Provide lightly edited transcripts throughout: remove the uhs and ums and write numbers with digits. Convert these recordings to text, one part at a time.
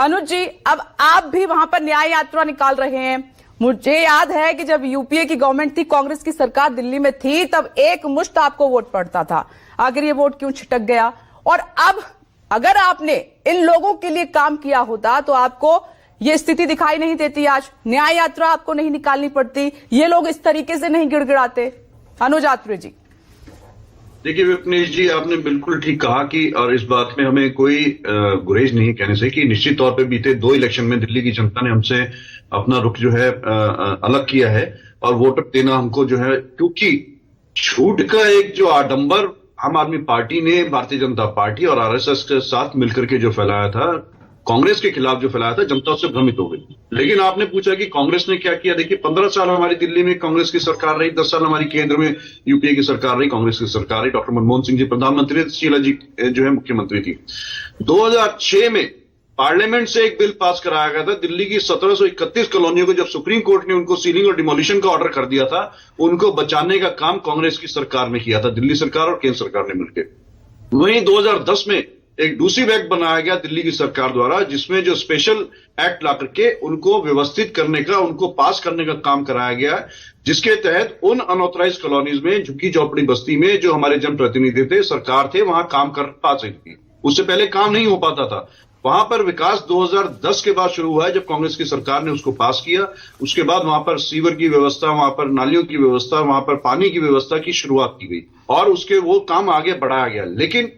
अनुज जी, अब आप भी वहां पर न्याय यात्रा निकाल रहे हैं। मुझे याद है कि जब यूपीए की गवर्नमेंट थी, कांग्रेस की सरकार दिल्ली में थी, तब एक मुश्त आपको वोट पड़ता था। आखिर ये वोट क्यों छिटक गया? और अब अगर आपने इन लोगों के लिए काम किया होता तो आपको ये स्थिति दिखाई नहीं देती। आज न्याय यात्रा आपको नहीं निकालनी पड़ती, ये लोग इस तरीके से नहीं गिड़गिड़ाते। अनुज आत्रे जी। देखिए विपनेश जी, आपने बिल्कुल ठीक कहा कि और इस बात में हमें कोई गुरेज नहीं कहने से कि निश्चित तौर पे बीते 2 इलेक्शन में दिल्ली की जनता ने हमसे अपना रुख जो है अलग किया है और वोट देना हमको जो है, क्योंकि छूट का एक जो आडंबर आम आदमी पार्टी ने भारतीय जनता पार्टी और आरएसएस के साथ मिलकर के जो फैलाया था, कांग्रेस के खिलाफ जो फैलाया था, जनता उससे भ्रमित हो गई। लेकिन आपने पूछा कि कांग्रेस ने क्या किया। देखिए 15 साल हमारी दिल्ली में कांग्रेस की सरकार रही, 10 साल हमारी केंद्र में यूपीए की सरकार रही, कांग्रेस की सरकार रही। डॉक्टर मनमोहन सिंह जी प्रधानमंत्री थे, शीला जी जो है मुख्यमंत्री थी। 2006 में पार्लियामेंट से एक बिल पास कराया गया था। दिल्ली की 1731 कॉलोनियों को जब सुप्रीम कोर्ट ने उनको सीलिंग और डिमोलिशन का ऑर्डर कर दिया था, उनको बचाने का काम कांग्रेस की सरकार ने किया था, दिल्ली सरकार और केंद्र सरकार ने मिलकर। वहीं 2010 में एक दूसरी एक्ट बनाया गया दिल्ली की सरकार द्वारा, जिसमें जो स्पेशल एक्ट ला करके उनको व्यवस्थित करने का, उनको पास करने का काम कराया गया, जिसके तहत उन अनऑथराइज कॉलोनीज में, झुग्गी झोपड़ी बस्ती में जो हमारे जनप्रतिनिधि थे, सरकार थे, वहां काम कर पा सकती थी। उससे पहले काम नहीं हो पाता था। वहां पर विकास 2010 के बाद शुरू हुआ है, जब कांग्रेस की सरकार ने उसको पास किया। उसके बाद वहां पर सीवर की व्यवस्था, वहां पर नालियों की व्यवस्था, वहां पर पानी की व्यवस्था की शुरुआत की गई और उसके वो काम आगे बढ़ाया गया। लेकिन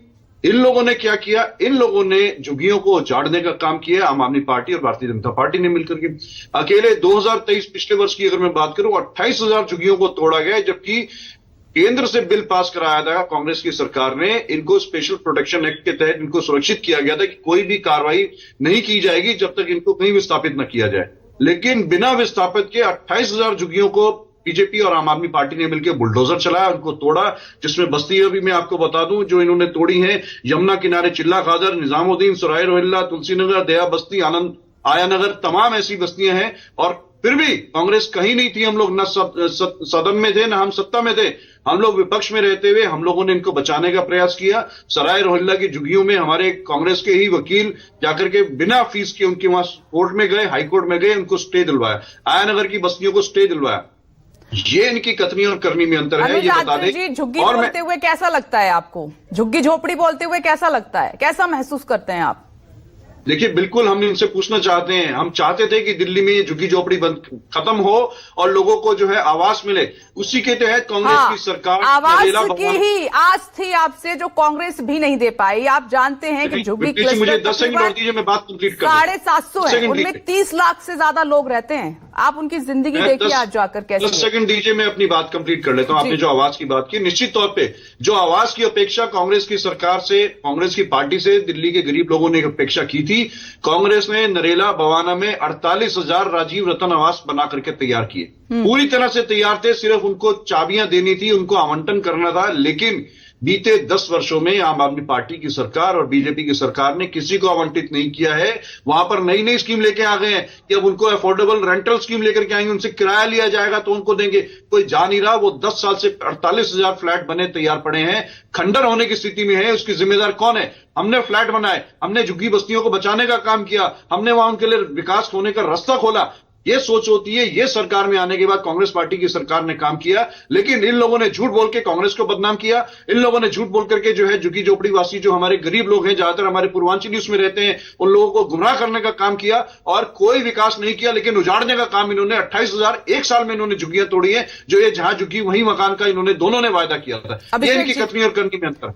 इन लोगों ने क्या किया? इन लोगों ने झुग्गियों को उजाड़ने का काम किया, आम आदमी पार्टी और भारतीय जनता पार्टी ने मिलकर के। अकेले 2023 पिछले वर्ष की अगर मैं बात करूं, 28,000 झुग्गियों को तोड़ा गया, जबकि केंद्र से बिल पास कराया था कांग्रेस की सरकार ने। इनको स्पेशल प्रोटेक्शन एक्ट के तहत इनको सुरक्षित किया गया था कि कोई भी कार्रवाई नहीं की जाएगी जब तक इनको कहीं विस्थापित न किया जाए। लेकिन बिना विस्थापित के 28,000 झुग्गियों को बीजेपी और आम आदमी पार्टी ने मिलकर बुलडोजर चलाया, उनको तोड़ा। जिसमें बस्तियां भी मैं आपको बता दूं जो इन्होंने तोड़ी हैं, यमुना किनारे चिल्ला खादर, निजामुद्दीन, सुराय रोहिल्ला, तुलसीनगर, दया बस्ती, आनंद आया नगर, तमाम ऐसी बस्तियां हैं। और फिर भी कांग्रेस कहीं नहीं थी। हम लोग न सदन में थे, न हम सत्ता में थे। हम लोग विपक्ष में रहते हुए हम लोगों ने इनको बचाने का प्रयास किया। सराय रोहिल्ला की झुग्गियों में हमारे कांग्रेस के ही वकील जाकर के बिना फीस के उनके वहां कोर्ट में गए, हाई कोर्ट में गए, उनको स्टे दिलवाया। आयानगर की बस्तियों को स्टे दिलवाया। ये इनकी कथनी और करनी में अंतर है, ये बता दें। झुग्गी बोलते हुए कैसा लगता है आपको? झुग्गी झोपड़ी बोलते हुए कैसा लगता है? कैसा महसूस करते हैं आप? देखिए बिल्कुल हम इनसे पूछना चाहते हैं। हम चाहते थे कि दिल्ली में ये झुग्गी झोपड़ी खत्म हो और लोगों को जो है आवास मिले। उसी के तहत कांग्रेस की सरकार आवास की ही आस थी आपसे, जो कांग्रेस भी नहीं दे पाई। आप जानते हैं कि झुग्गी क्लस्टर मुझे 10 सेकंड और दीजिए, मैं बात कंप्लीट कर। 750 है, उनमें 30 लाख से ज्यादा लोग रहते हैं। आप उनकी जिंदगी देखिए आज जाकर कैसे। 10 सेकंड दीजिए, मैं अपनी बात कंप्लीट कर लेता हूं। आपने जो आवास की बात की, निश्चित तौर पे जो आवास की अपेक्षा कांग्रेस की सरकार से, कांग्रेस की पार्टी से दिल्ली के गरीब लोगों ने अपेक्षा की थी। कांग्रेस ने नरेला बवाना में 48,000 राजीव रतन आवास बना करके तैयार किए। पूरी तरह से तैयार थे, सिर्फ उनको चाबियां देनी थी, उनको आवंटन करना था। लेकिन बीते 10 वर्षों में आम आदमी पार्टी की सरकार और बीजेपी की सरकार ने किसी को आवंटित नहीं किया है। वहां पर नई नई स्कीम लेके आ गए हैं कि अब उनको अफोर्डेबल रेंटल स्कीम लेकर के आएंगे, उनसे किराया लिया जाएगा तो उनको देंगे। कोई जा नहीं रहा। वो 10 साल से 48,000 फ्लैट बने तैयार पड़े हैं, खंडर होने की स्थिति में है। उसकी जिम्मेदार कौन है? हमने फ्लैट बनाए, हमने झुग्गी बस्तियों को बचाने का काम किया, हमने वहां उनके लिए विकास होने का रास्ता खोला। ये सोच होती है। ये सरकार में आने के बाद कांग्रेस पार्टी की सरकार ने काम किया। लेकिन इन लोगों ने झूठ बोल के कांग्रेस को बदनाम किया। इन लोगों ने झूठ बोल करके जो है झुग्गी झोपड़ी वासी, जो हमारे गरीब लोग हैं, ज्यादातर हमारे पूर्वांचली उसमें रहते हैं, उन लोगों को गुमराह करने का काम किया और कोई विकास नहीं किया। लेकिन उजाड़ने का काम इन्होंने 28,000 एक साल में इन्होंने झुग्गियां तोड़ी है। जो ये जहां झुग्गी वहीं मकान का इन्होंने दोनों ने वायदा किया था। ये इनकी कथनी और करनी में अंतर।